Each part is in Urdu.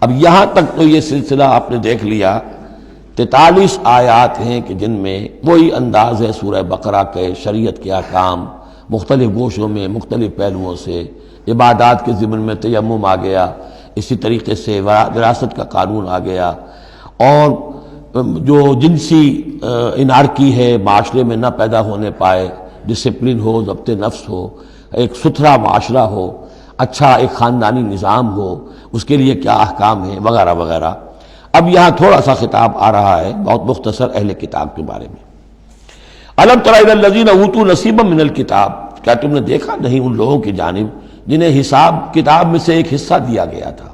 اب یہاں تک تو یہ سلسلہ آپ نے دیکھ لیا، 43 آیات ہیں کہ جن میں وہی انداز ہے سورہ بقرہ کے، شریعت کے احکام مختلف گوشوں میں مختلف پہلوؤں سے، عبادات کے ضمن میں تیمم آ گیا، اسی طریقے سے وراثت کا قانون آ گیا، اور جو جنسی انارکی ہے معاشرے میں نہ پیدا ہونے پائے، ڈسپلن ہو، ضبط نفس ہو، ایک ستھرا معاشرہ ہو، اچھا ایک خاندانی نظام ہو، اس کے لیے کیا احکام ہیں وغیرہ وغیرہ۔ اب یہاں تھوڑا سا خطاب آ رہا ہے بہت مختصر اہل کتاب کے بارے میں۔ الم تر الی الذین اوتوا نصیبا من الکتاب، کیا تم نے دیکھا نہیں ان لوگوں کی جانب جنہیں حساب کتاب میں سے ایک حصہ دیا گیا تھا۔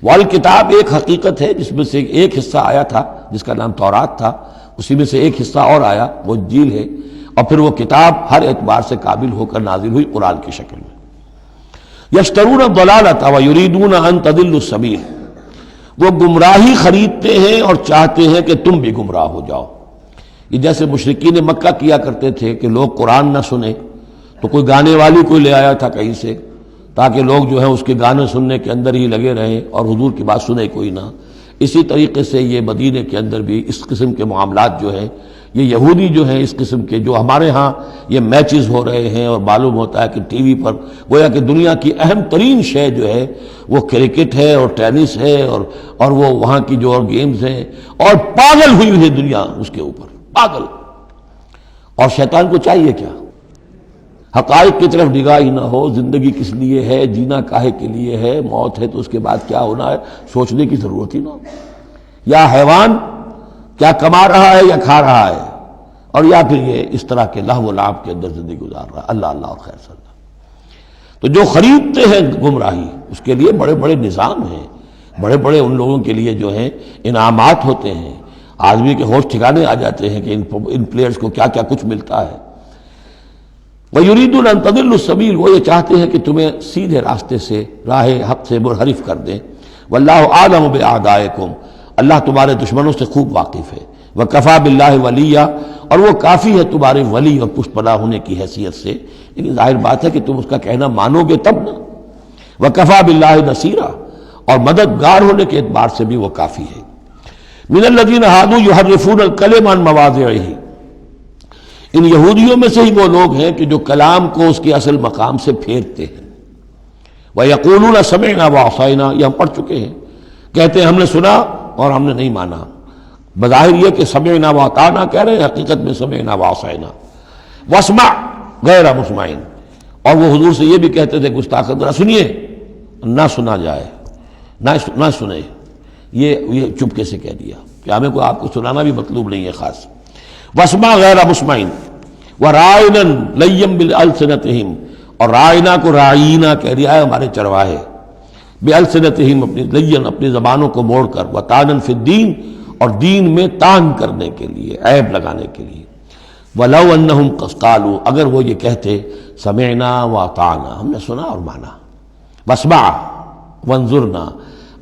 والکتاب ایک حقیقت ہے جس میں سے ایک حصہ آیا تھا جس کا نام تورات تھا، اسی میں سے ایک حصہ اور آیا وہ انجیل ہے، اور پھر وہ کتاب ہر اعتبار سے قابل ہو کر نازل ہوئی قرآن کی شکل میں۔ یشترون الضلالۃ ویریدون ان تضلوا السبیل، وہ گمراہی خریدتے ہیں اور چاہتے ہیں کہ تم بھی گمراہ ہو جاؤ۔ یہ جیسے مشرکین مکہ کیا کرتے تھے کہ لوگ قرآن نہ سنیں تو کوئی گانے والی کوئی لے آیا تھا کہیں سے، تاکہ لوگ جو ہے اس کے گانے سننے کے اندر ہی لگے رہیں اور حضور کی بات سنے کوئی نہ۔ اسی طریقے سے یہ مدینے کے اندر بھی اس قسم کے معاملات جو ہیں، یہ یہودی جو ہیں اس قسم کے، جو ہمارے ہاں یہ میچز ہو رہے ہیں اور معلوم ہوتا ہے کہ ٹی وی پر گویا کہ دنیا کی اہم ترین شے جو ہے وہ کرکٹ ہے اور ٹینس ہے اور وہ وہاں کی جو اور گیمز ہیں، اور پاگل ہوئی ہے دنیا اس کے اوپر، پاگل۔ اور شیطان کو چاہیے کیا؟ حقائق کی طرف نگاہ ہی نہ ہو، زندگی کس لیے ہے، جینا کاہے کے لیے ہے، موت ہے تو اس کے بعد کیا ہونا ہے، سوچنے کی ضرورت ہی نہ ہو۔ یا حیوان کیا کما رہا ہے یا کھا رہا ہے، اور یا پھر یہ اس طرح کے لہو و لعب کے اندر زندگی گزار رہا ہے۔ اللہ اللہ اور خیر صلی اللہ۔ تو جو خریدتے ہیں گمراہی، اس کے لیے بڑے بڑے نظام ہیں، بڑے بڑے ان لوگوں کے لیے جو ہیں انعامات ہوتے ہیں، آدمی کے ہوش ٹھکانے آ جاتے ہیں کہ ان پلیئرز کو کیا کیا کچھ ملتا ہے۔ وَيُرِيدُونَ أَن تَضِلُّوا السَّبِيلَ، وہ یہ چاہتے ہیں کہ تمہیں سیدھے راستے سے، راہ حق سے منحرف کر دیں۔ وَاللَّهُ أَعْلَمُ بِأَعْدَائِكُمْ، اللہ تمہارے دشمنوں سے خوب واقف ہے۔ وَكَفَى بِاللَّهِ وَلِيًّا، اور وہ کافی ہے تمہارے ولی اور پشت پناہ ہونے کی حیثیت سے، لیکن ظاہر بات ہے کہ تم اس کا کہنا مانو گے تب نا۔ وَكَفَى بِاللَّهِ نَصِيرًا، اور مددگار ہونے کے اعتبار سے بھی وہ کافی ہے۔ مِنَ الَّذِينَ هَادُوا يُحَرِّفُونَ الْكَلِمَ عَن مَّوَاضِعِهِ، ان یہودیوں میں سے ہی وہ لوگ ہیں کہ جو کلام کو اس کے اصل مقام سے پھیرتے ہیں۔ وَيَقُولُونَ سَمِعْنَا وَعَصَيْنَا، یہ ہم پڑھ چکے ہیں، کہتے ہیں ہم نے سنا اور ہم نے نہیں مانا۔ بظاہر یہ کہ سمعنا وَأَطَعْنَا کہہ رہے ہیں، حقیقت میں سمعنا وَعَصَيْنَا۔ وَاسْمَعْ غَيْرَ مُسْمَعٍ، اور وہ حضور سے یہ بھی کہتے تھے گستاخ نہ سنیے، نہ سنا جائے، نہ سنے۔ یہ چپکے سے کہہ دیا کہ ہمیں کوئی آپ کو سنانا بھی مطلوب نہیں ہے خاص۔ وَاسْمَعْ غَيْرَ مُسْمَعٍ وَرَاعِنًا لَيًّا بِأَلْسِنَتِهِمْ، اور رائنا کو رائینا کہہ دیا ہے ہمارے چرواہے، بِأَلْسِنَتِهِمْ اپنی لین اپنی زبانوں کو موڑ کر، وَطَعْنًا فِي الدِّينِ، اور دین میں طعن کرنے کے لیے، عیب لگانے کے لیے۔ وَلَوْ أَنَّهُمْ قَالُوا، اگر وہ یہ کہتے سمعنا وَأَطَعْنَا، ہم نے سنا اور مانا، وَاسْمَعْ وَانظُرْنَا،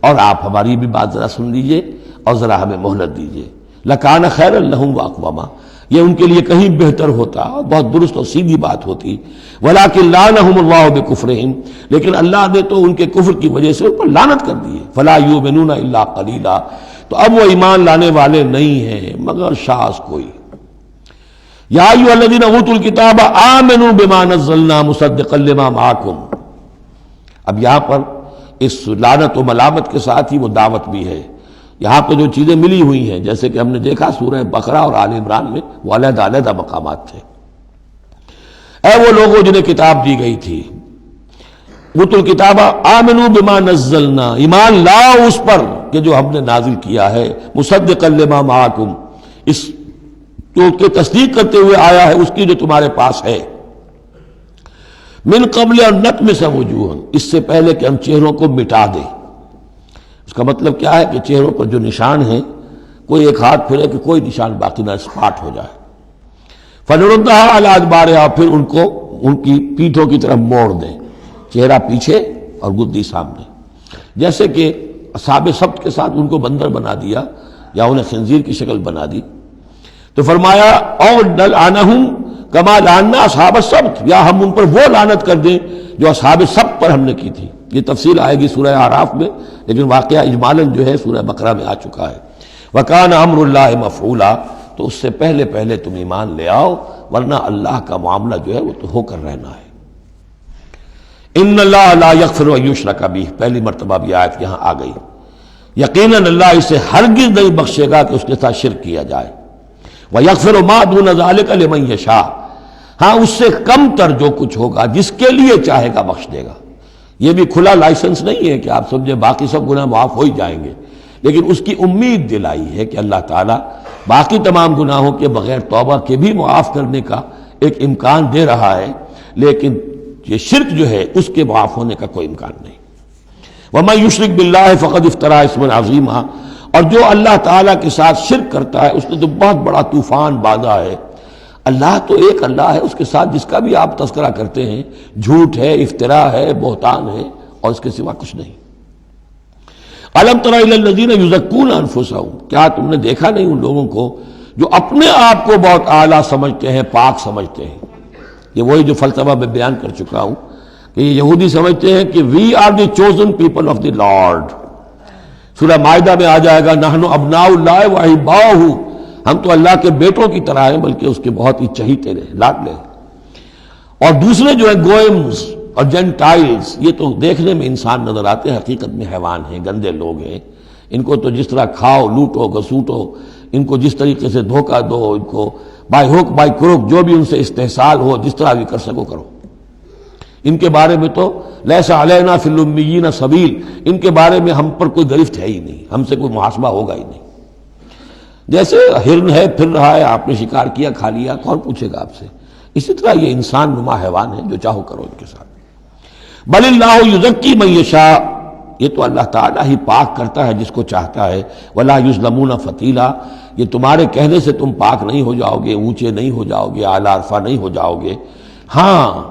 اور آپ ہماری بھی بات ذرا سن لیجئے اور ذرا ہمیں مہلت دیجئے، لَكَانَ خَيْرًا لَهُمْ وَأَقْوَمَ، یہ ان کے لیے کہیں بہتر ہوتا، بہت درست اور سیدھی بات ہوتی۔ وَلَكِنْ لَعَنَهُمُ اللَّهُ بِكُفْرِهِمْ، لیکن اللہ نے تو ان کے کفر کی وجہ سے ان پر لعنت کر دی ہے۔ فَلَا يُؤْمِنُونَ إِلَّا قَلِيلًا، تو اب وہ ایمان لانے والے نہیں ہیں مگر شاذ کوئی۔ یا ایھا الذین اوتوا الکتاب آمنوا بما نزلنا مصدقا لما معکم، اب یہاں پر اس لعنت و ملامت کے ساتھ ہی وہ دعوت بھی ہے۔ یہاں پہ جو چیزیں ملی ہوئی ہیں، جیسے کہ ہم نے دیکھا سورہ بقرہ اور آل عمران میں، وہ علیحدہ علیحدہ مقامات تھے۔ اے وہ لوگوں جنہیں کتاب دی گئی تھی، اوتوا الکتاب آمنوا بما نزلنا، ایمان لاؤ اس پر کہ جو ہم نے نازل کیا ہے، مصدقا لما معکم، اس جو کہ تصدیق کرتے ہوئے آیا ہے اس کی جو تمہارے پاس ہے۔ من قبل ان نطمس وجوہا، اس سے پہلے کہ ہم چہروں کو مٹا دیں۔ اس کا مطلب کیا ہے کہ چہروں پر جو نشان ہیں، کوئی ایک ہاتھ پھرے کہ کوئی نشان باقی نہ، اسپاٹ ہو جائے۔ فنردھا علی ادبارہا، پھر ان کو ان کی پیٹھوں کی طرف موڑ دیں، چہرہ پیچھے اور گدی سامنے۔ جیسے کہ اصحاب سبت کے ساتھ ان کو بندر بنا دیا یا انہیں خنزیر کی شکل بنا دی، تو فرمایا او نلعنہم کما لعنا اصحاب السبت، یا ہم ان پر وہ لعنت کر دیں جو اصحاب سبت پر ہم نے کی تھی۔ یہ تفصیل آئے گی سورہ اعراف میں، لیکن واقعہ اجمالاً جو ہے سورہ بقرہ میں آ چکا ہے۔ وَكَانَ أَمْرُ اللَّهِ مَفْعُولًا، تو اس سے پہلے تم ایمان لے آؤ، ورنہ اللہ کا معاملہ جو ہے وہ تو ہو کر رہنا ہے۔ ان اللہ لا یغفر ان یشرک بہ، پہلی مرتبہ بھی آیت یہاں آ گئی۔ یقیناً اللہ اسے ہرگز نہیں بخشے گا کہ اس کے ساتھ شرک کیا جائے۔ وَيَغْفِرُ مَا دُونَ ذَلِكَ لِمَن یشاء، ہاں اس سے کم تر جو کچھ ہوگا جس کے لیے چاہے گا بخش دے گا۔ یہ بھی کھلا لائسنس نہیں ہے کہ آپ سمجھے باقی سب گناہ معاف ہو ہی جائیں گے، لیکن اس کی امید دلائی ہے کہ اللہ تعالیٰ باقی تمام گناہوں کے بغیر توبہ کے بھی معاف کرنے کا ایک امکان دے رہا ہے، لیکن یہ شرک جو ہے اس کے معاف ہونے کا کوئی امکان نہیں۔ وَمَن يُشْرِكْ بِاللَّهِ فَقَدِ افْتَرَىٰ اِثْمًا عَظِيمًا، اور جو اللہ تعالیٰ کے ساتھ شرک کرتا ہے اس نے تو بہت بڑا طوفان باندھا ہے۔ اللہ تو ایک اللہ ہے، اس کے ساتھ جس کا بھی آپ تذکرہ کرتے ہیں جھوٹ ہے، افتراء ہے، بہتان ہے، اور اس کے سوا کچھ نہیں۔ أَلَمْ تَرَ إِلَى الَّذِينَ يُزَكُّونَ أَنفُسَهُمْ، کیا تم نے دیکھا نہیں ان لوگوں کو جو اپنے آپ کو بہت اعلیٰ سمجھتے ہیں، پاک سمجھتے ہیں؟ یہ وہی جو فلسفہ میں بیان کر چکا ہوں کہ یہ یہودی سمجھتے ہیں کہ we are the chosen people of the Lord. سورہ مائدہ میں آ جائے گا نحن ابناء اللہ واحباؤہ، ہم تو اللہ کے بیٹوں کی طرح ہیں، بلکہ اس کے بہت ہی چہیتے ہیں، لاڈلے ہیں۔ اور دوسرے جو ہیں گوئمز اور جینٹائلز، یہ تو دیکھنے میں انسان نظر آتے ہیں، حقیقت میں حیوان ہیں، گندے لوگ ہیں۔ ان کو تو جس طرح کھاؤ، لوٹو، گسوٹو، ان کو جس طریقے سے دھوکہ دو، ان کو بائی ہوک بائی کروک جو بھی ان سے استحصال ہو، جس طرح بھی کر سکو کرو۔ ان کے بارے میں تو لیس علینا فی الامیین سبیل، ان کے بارے میں ہم پر کوئی گرفت ہے ہی نہیں، ہم سے کوئی محاسبہ ہوگا ہی نہیں۔ جیسے ہرن ہے، پھر رہا ہے، آپ نے شکار کیا، کھا لیا، کون پوچھے گا آپ سے؟ اسی طرح یہ انسان نما حیوان ہے، جو چاہو کرو ان کے ساتھ۔ بل اللہ یزکی من یشاء، یہ تو اللہ تعالیٰ ہی پاک کرتا ہے جس کو چاہتا ہے۔ ولا یظلمون فتیلا، یہ تمہارے کہنے سے تم پاک نہیں ہو جاؤ گے، اونچے نہیں ہو جاؤ گے، اعلیٰ عرفہ نہیں ہو جاؤ گے۔ ہاں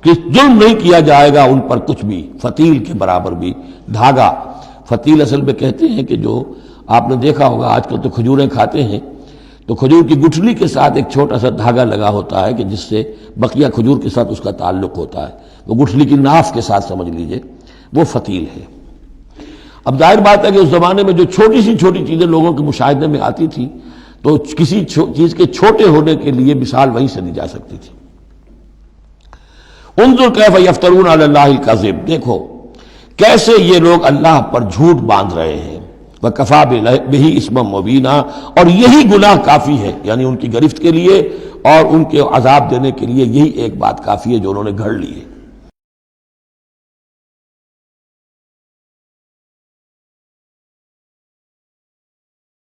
کہ ظلم نہیں کیا جائے گا ان پر کچھ بھی، فتیل کے برابر بھی۔ دھاگا، فتیل اصل میں کہتے ہیں کہ جو آپ نے دیکھا ہوگا آج کل تو کھجوریں کھاتے ہیں تو کھجور کی گٹھلی کے ساتھ ایک چھوٹا سا دھاگا لگا ہوتا ہے کہ جس سے بقیہ کھجور کے ساتھ اس کا تعلق ہوتا ہے، وہ گٹھلی کی ناف کے ساتھ سمجھ لیجئے، وہ فتیل ہے۔ اب ظاہر بات ہے کہ اس زمانے میں جو چھوٹی سی چھوٹی چیزیں لوگوں کے مشاہدے میں آتی تھی تو کسی چیز کے چھوٹے ہونے کے لیے مثال وہیں سے دی جا سکتی تھی۔ انظر کیف یفترون علی اللہ الکذب، دیکھو کیسے یہ لوگ اللہ پر جھوٹ باندھ رہے ہیں۔ وکفیٰ بہ اسما مبینا، اور یہی گناہ کافی ہے، یعنی ان کی گرفت کے لیے اور ان کے عذاب دینے کے لیے یہی ایک بات کافی ہے جو انہوں نے گھڑ لی ہے۔